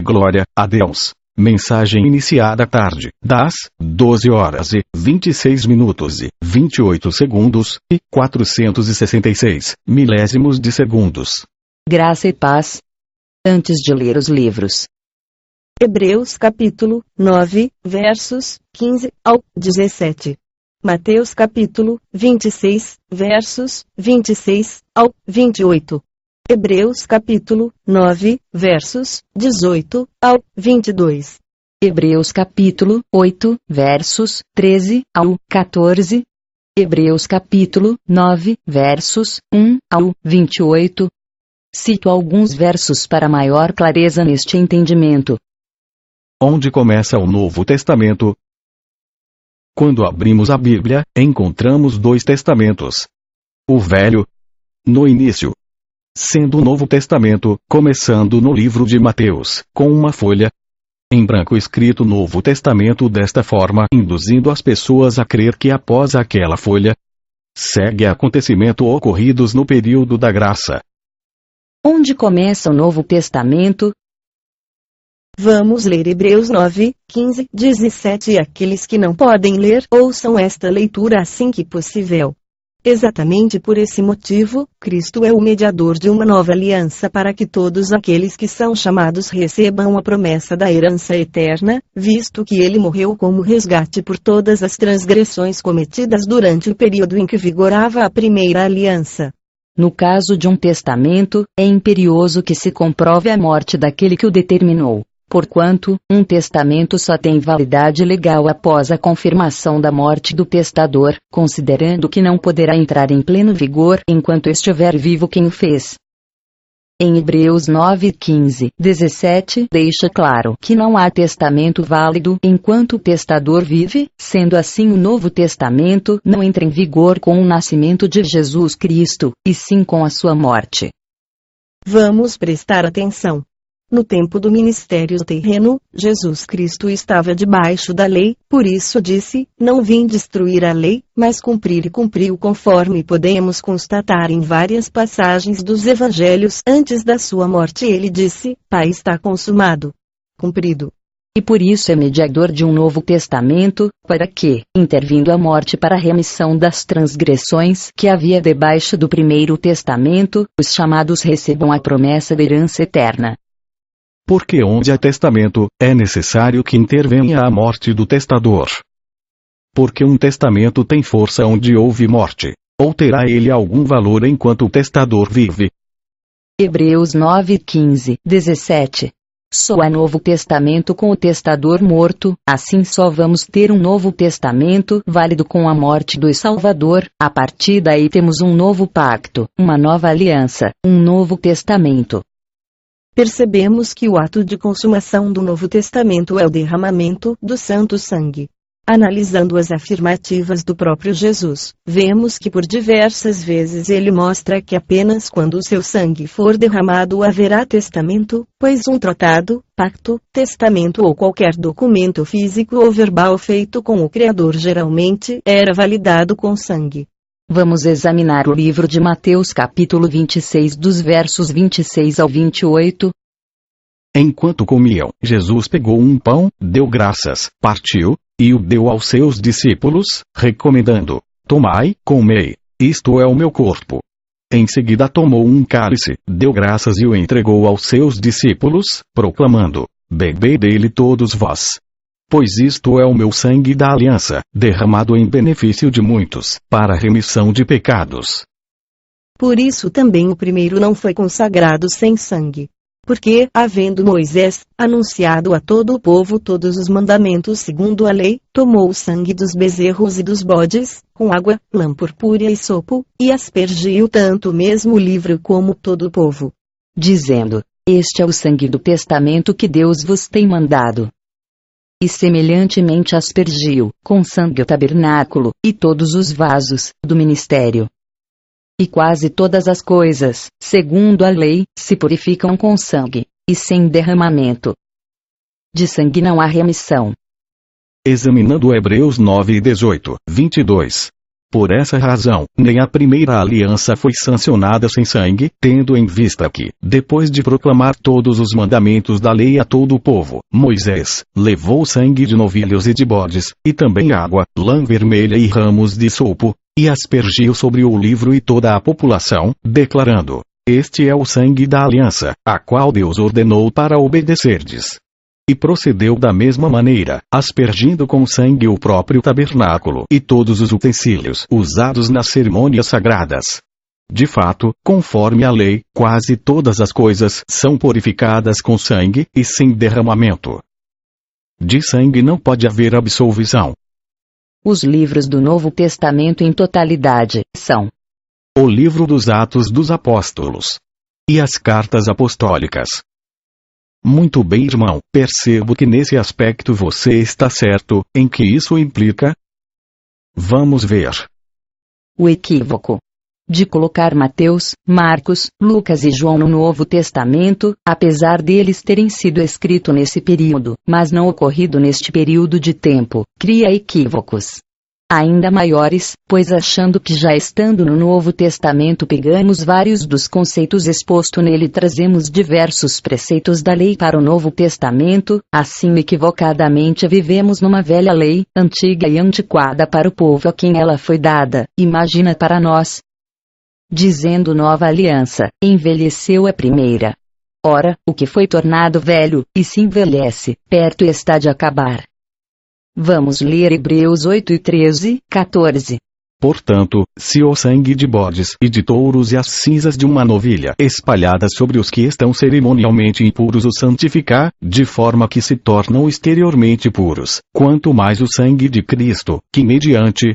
Glória a Deus. Mensagem iniciada tarde, das 12h26 e 28 segundos, e 466 milésimos de segundos. Graça e paz. Antes de ler os livros. Hebreus capítulo 9, versos 15 ao 17. Mateus capítulo 26, versos 26 ao 28. Hebreus capítulo 9, versos 18 ao 22. Hebreus capítulo 8, versos 13 ao 14. Hebreus capítulo 9, versos 1 ao 28. Cito alguns versos para maior clareza neste entendimento. Onde começa o Novo Testamento? Quando abrimos a Bíblia, encontramos dois testamentos. O Velho, no início, sendo o Novo Testamento, começando no livro de Mateus, com uma folha em branco escrito Novo Testamento desta forma, induzindo as pessoas a crer que após aquela folha, segue acontecimento ocorridos no período da graça. Onde começa o Novo Testamento? Vamos ler Hebreus 9, 15, 17 e aqueles que não podem ler, ouçam esta leitura assim que possível. Exatamente por esse motivo, Cristo é o mediador de uma nova aliança para que todos aqueles que são chamados recebam a promessa da herança eterna, visto que ele morreu como resgate por todas as transgressões cometidas durante o período em que vigorava a primeira aliança. No caso de um testamento, é imperioso que se comprove a morte daquele que o determinou. Porquanto, um testamento só tem validade legal após a confirmação da morte do testador, considerando que não poderá entrar em pleno vigor enquanto estiver vivo quem o fez. Em Hebreus 9, 15, 17 deixa claro que não há testamento válido enquanto o testador vive, sendo assim o Novo Testamento não entra em vigor com o nascimento de Jesus Cristo, e sim com a sua morte. Vamos prestar atenção. No tempo do ministério terreno, Jesus Cristo estava debaixo da lei, por isso disse, não vim destruir a lei, mas cumprir, e cumpriu conforme podemos constatar em várias passagens dos evangelhos. Antes da sua morte ele disse, Pai, está consumado. Cumprido. E por isso é mediador de um novo testamento, para que, intervindo a morte para a remissão das transgressões que havia debaixo do primeiro testamento, os chamados recebam a promessa da herança eterna. Porque onde há testamento, é necessário que intervenha a morte do testador. Porque um testamento tem força onde houve morte, ou terá ele algum valor enquanto o testador vive? Hebreus 9, 15, 17. Só há Novo Testamento com o testador morto, assim só vamos ter um Novo Testamento válido com a morte do Salvador. A partir daí temos um novo pacto, uma nova aliança, um novo testamento. Percebemos que o ato de consumação do Novo Testamento é o derramamento do Santo Sangue. Analisando as afirmativas do próprio Jesus, vemos que por diversas vezes ele mostra que apenas quando o seu sangue for derramado haverá testamento, pois um tratado, pacto, testamento ou qualquer documento físico ou verbal feito com o Criador geralmente era validado com sangue. Vamos examinar o livro de Mateus capítulo 26 dos versos 26 ao 28. Enquanto comiam, Jesus pegou um pão, deu graças, partiu, e o deu aos seus discípulos, recomendando, tomai, comei, isto é o meu corpo. Em seguida tomou um cálice, deu graças e o entregou aos seus discípulos, proclamando, bebei dele todos vós. Pois isto é o meu sangue da aliança, derramado em benefício de muitos, para a remissão de pecados. Por isso também o primeiro não foi consagrado sem sangue. Porque, havendo Moisés anunciado a todo o povo todos os mandamentos segundo a lei, tomou o sangue dos bezerros e dos bodes, com água, lã purpúrea e sopo, e aspergiu tanto mesmo o livro como todo o povo. Dizendo, este é o sangue do testamento que Deus vos tem mandado. E semelhantemente aspergiu, com sangue o tabernáculo, e todos os vasos, do ministério. E quase todas as coisas, segundo a lei, se purificam com sangue, e sem derramamento de sangue não há remissão. Examinando Hebreus 9 e 18, 22. Por essa razão, nem a primeira aliança foi sancionada sem sangue, tendo em vista que, depois de proclamar todos os mandamentos da lei a todo o povo, Moisés levou sangue de novilhos e de bodes, e também água, lã vermelha e ramos de sopo, e aspergiu sobre o livro e toda a população, declarando: Este é o sangue da aliança, a qual Deus ordenou para obedecerdes. E procedeu da mesma maneira, aspergindo com sangue o próprio tabernáculo e todos os utensílios usados nas cerimônias sagradas. De fato, conforme a lei, quase todas as coisas são purificadas com sangue, e sem derramamento de sangue não pode haver absolvição. Os livros do Novo Testamento em totalidade são o livro dos Atos dos Apóstolos e as cartas apostólicas. Muito bem, irmão, percebo que nesse aspecto você está certo. Em que isso implica? Vamos ver. O equívoco de colocar Mateus, Marcos, Lucas e João no Novo Testamento, apesar deles terem sido escritos nesse período, mas não ocorrido neste período de tempo, cria equívocos ainda maiores, pois achando que já estando no Novo Testamento pegamos vários dos conceitos expostos nele e trazemos diversos preceitos da lei para o Novo Testamento, assim equivocadamente vivemos numa velha lei, antiga e antiquada para o povo a quem ela foi dada, imagina para nós. Dizendo nova aliança, envelheceu a primeira. Ora, o que foi tornado velho, e se envelhece, perto está de acabar. Vamos ler Hebreus 8 e 13, 14. Portanto, se o sangue de bodes e de touros e as cinzas de uma novilha espalhadas sobre os que estão cerimonialmente impuros os santificar, de forma que se tornam exteriormente puros, quanto mais o sangue de Cristo, que mediante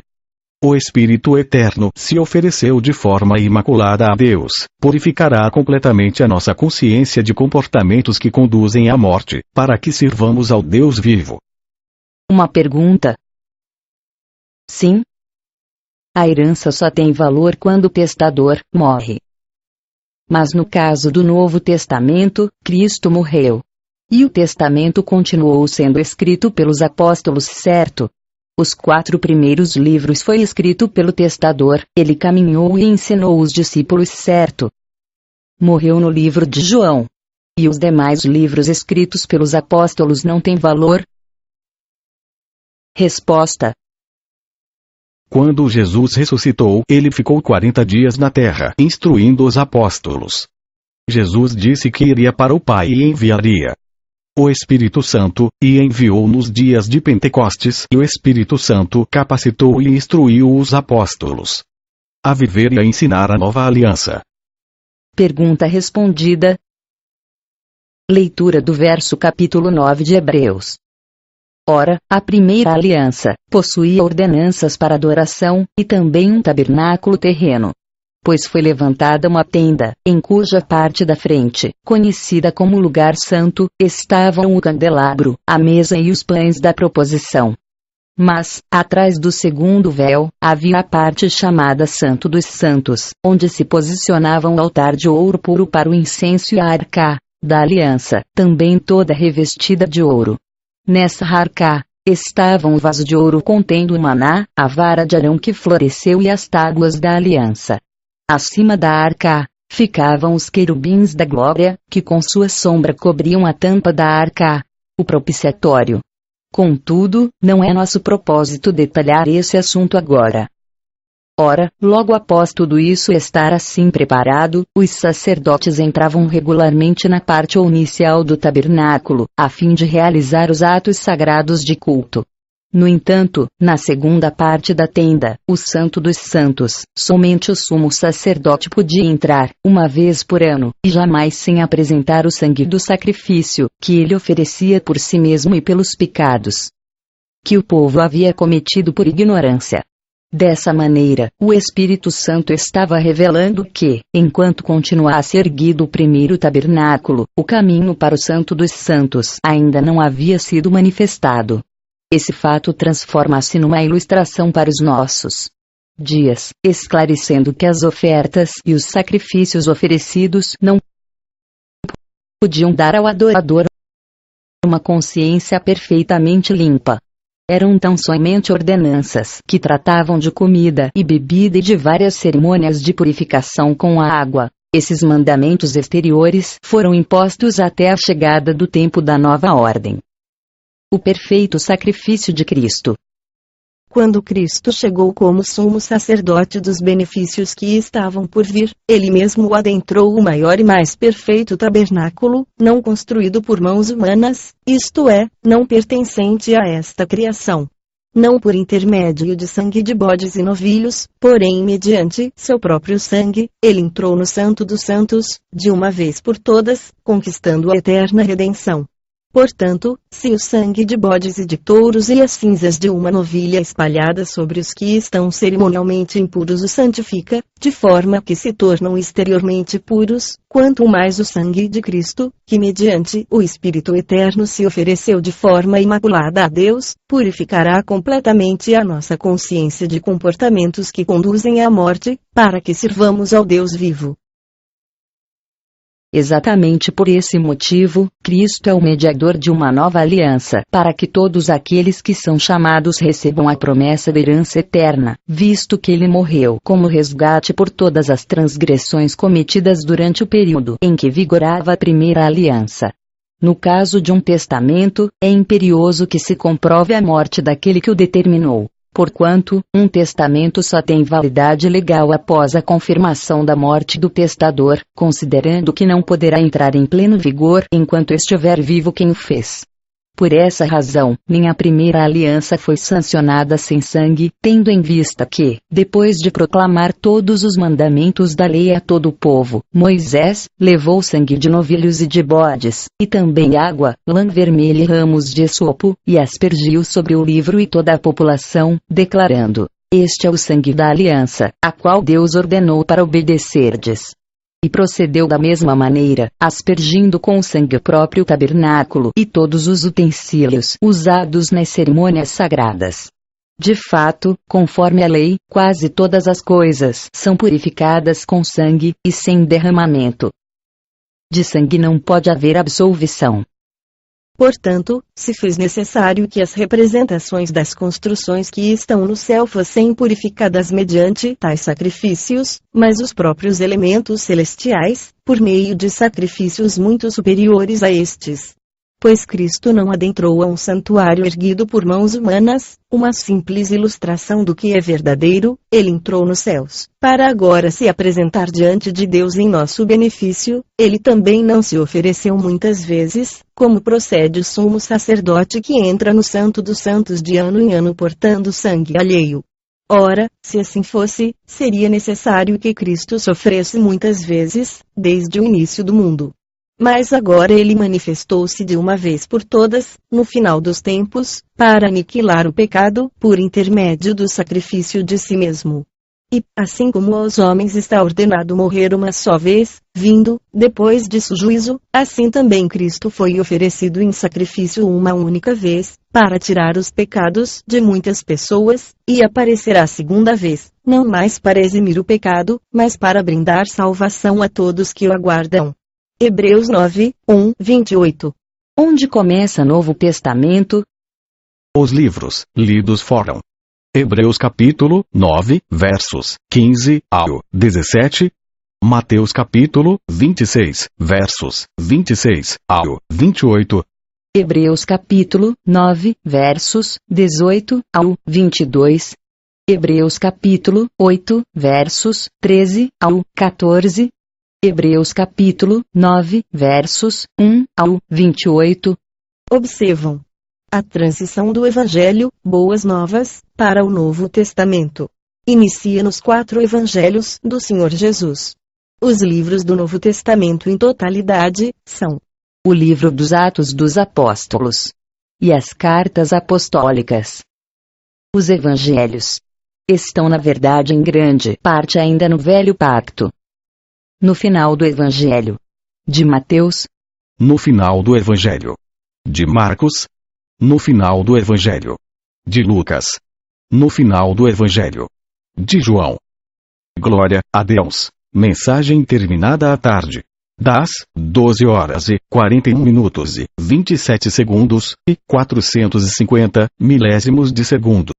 o Espírito Eterno se ofereceu de forma imaculada a Deus, purificará completamente a nossa consciência de comportamentos que conduzem à morte, para que sirvamos ao Deus vivo. Uma pergunta. Sim. A herança só tem valor quando o testador morre. Mas no caso do Novo Testamento, Cristo morreu. E o testamento continuou sendo escrito pelos apóstolos, certo? Os 4 primeiros livros foi escrito pelo testador, ele caminhou e ensinou os discípulos, certo? Morreu no livro de João. E os demais livros escritos pelos apóstolos não têm valor? Resposta. Quando Jesus ressuscitou, ele ficou 40 dias na terra, instruindo os apóstolos. Jesus disse que iria para o Pai e enviaria o Espírito Santo, e enviou nos dias de Pentecostes, e o Espírito Santo capacitou e instruiu os apóstolos a viver e a ensinar a nova aliança. Pergunta respondida. Leitura do verso capítulo 9 de Hebreus. Ora, a primeira aliança possuía ordenanças para adoração, e também um tabernáculo terreno. Pois foi levantada uma tenda, em cuja parte da frente, conhecida como lugar santo, estavam o candelabro, a mesa e os pães da proposição. Mas, atrás do segundo véu, havia a parte chamada Santo dos Santos, onde se posicionava um altar de ouro puro para o incenso e a arca da aliança, também toda revestida de ouro. Nessa arca estava um vaso de ouro contendo o maná, a vara de Arão que floresceu e as tábuas da aliança. Acima da arca ficavam os querubins da glória, que com sua sombra cobriam a tampa da arca, o propiciatório. Contudo, não é nosso propósito detalhar esse assunto agora. Ora, logo após tudo isso estar assim preparado, os sacerdotes entravam regularmente na parte inicial do tabernáculo, a fim de realizar os atos sagrados de culto. No entanto, na segunda parte da tenda, o Santo dos Santos, somente o sumo sacerdote podia entrar, uma vez por ano, e jamais sem apresentar o sangue do sacrifício, que ele oferecia por si mesmo e pelos pecados que o povo havia cometido por ignorância. Dessa maneira, o Espírito Santo estava revelando que, enquanto continuasse erguido o primeiro tabernáculo, o caminho para o Santo dos Santos ainda não havia sido manifestado. Esse fato transforma-se numa ilustração para os nossos dias, esclarecendo que as ofertas e os sacrifícios oferecidos não podiam dar ao adorador uma consciência perfeitamente limpa. Eram tão somente ordenanças que tratavam de comida e bebida e de várias cerimônias de purificação com a água. Esses mandamentos exteriores foram impostos até a chegada do tempo da nova ordem. O perfeito sacrifício de Cristo. Quando Cristo chegou como sumo sacerdote dos benefícios que estavam por vir, ele mesmo adentrou o maior e mais perfeito tabernáculo, não construído por mãos humanas, isto é, não pertencente a esta criação. Não por intermédio de sangue de bodes e novilhos, porém mediante seu próprio sangue, ele entrou no Santo dos Santos, de uma vez por todas, conquistando a eterna redenção. Portanto, se o sangue de bodes e de touros e as cinzas de uma novilha espalhadas sobre os que estão cerimonialmente impuros o santifica, de forma que se tornam exteriormente puros, quanto mais o sangue de Cristo, que mediante o Espírito Eterno se ofereceu de forma imaculada a Deus, purificará completamente a nossa consciência de comportamentos que conduzem à morte, para que sirvamos ao Deus vivo. Exatamente por esse motivo, Cristo é o mediador de uma nova aliança, para que todos aqueles que são chamados recebam a promessa da herança eterna, visto que ele morreu como resgate por todas as transgressões cometidas durante o período em que vigorava a primeira aliança. No caso de um testamento, é imperioso que se comprove a morte daquele que o determinou. Porquanto, um testamento só tem validade legal após a confirmação da morte do testador, considerando que não poderá entrar em pleno vigor enquanto estiver vivo quem o fez. Por essa razão, nem a primeira aliança foi sancionada sem sangue, tendo em vista que, depois de proclamar todos os mandamentos da lei a todo o povo, Moisés levou sangue de novilhos e de bodes, e também água, lã vermelha e ramos de esopo, e aspergiu sobre o livro e toda a população, declarando: Este é o sangue da aliança, a qual Deus ordenou para obedecerdes. E procedeu da mesma maneira, aspergindo com o sangue o próprio tabernáculo e todos os utensílios usados nas cerimônias sagradas. De fato, conforme a lei, quase todas as coisas são purificadas com sangue, e sem derramamento de sangue não pode haver absolvição. Portanto, se fez necessário que as representações das construções que estão no céu fossem purificadas mediante tais sacrifícios, mas os próprios elementos celestiais, por meio de sacrifícios muito superiores a estes. Pois Cristo não adentrou a um santuário erguido por mãos humanas, uma simples ilustração do que é verdadeiro, ele entrou nos céus, para agora se apresentar diante de Deus em nosso benefício. Ele também não se ofereceu muitas vezes, como procede o sumo sacerdote que entra no Santo dos Santos de ano em ano portando sangue alheio. Ora, se assim fosse, seria necessário que Cristo sofresse muitas vezes, desde o início do mundo. Mas agora ele manifestou-se de uma vez por todas, no final dos tempos, para aniquilar o pecado, por intermédio do sacrifício de si mesmo. E, assim como aos homens está ordenado morrer uma só vez, vindo, depois disso juízo, assim também Cristo foi oferecido em sacrifício uma única vez, para tirar os pecados de muitas pessoas, e aparecerá segunda vez, não mais para eximir o pecado, mas para brindar salvação a todos que o aguardam. Hebreus 9, 1, 28. Onde começa Novo Testamento? Os livros lidos foram Hebreus capítulo 9, versos 15 ao 17, Mateus capítulo 26, versos 26 ao 28, Hebreus capítulo 9, versos 18 ao 22, Hebreus capítulo 8, versos 13 ao 14, Hebreus capítulo 9, versos 1 ao 28. Observam a transição do Evangelho, Boas Novas, para o Novo Testamento. Inicia nos 4 Evangelhos do Senhor Jesus. Os livros do Novo Testamento em totalidade são o livro dos Atos dos Apóstolos e as cartas apostólicas. Os Evangelhos estão na verdade em grande parte ainda no Velho Pacto. No final do Evangelho de Mateus, no final do Evangelho de Marcos, no final do Evangelho de Lucas, no final do Evangelho de João. Glória a Deus. Mensagem terminada à tarde. das 12 horas e 41 minutos e 27 segundos e 450 milésimos de segundo.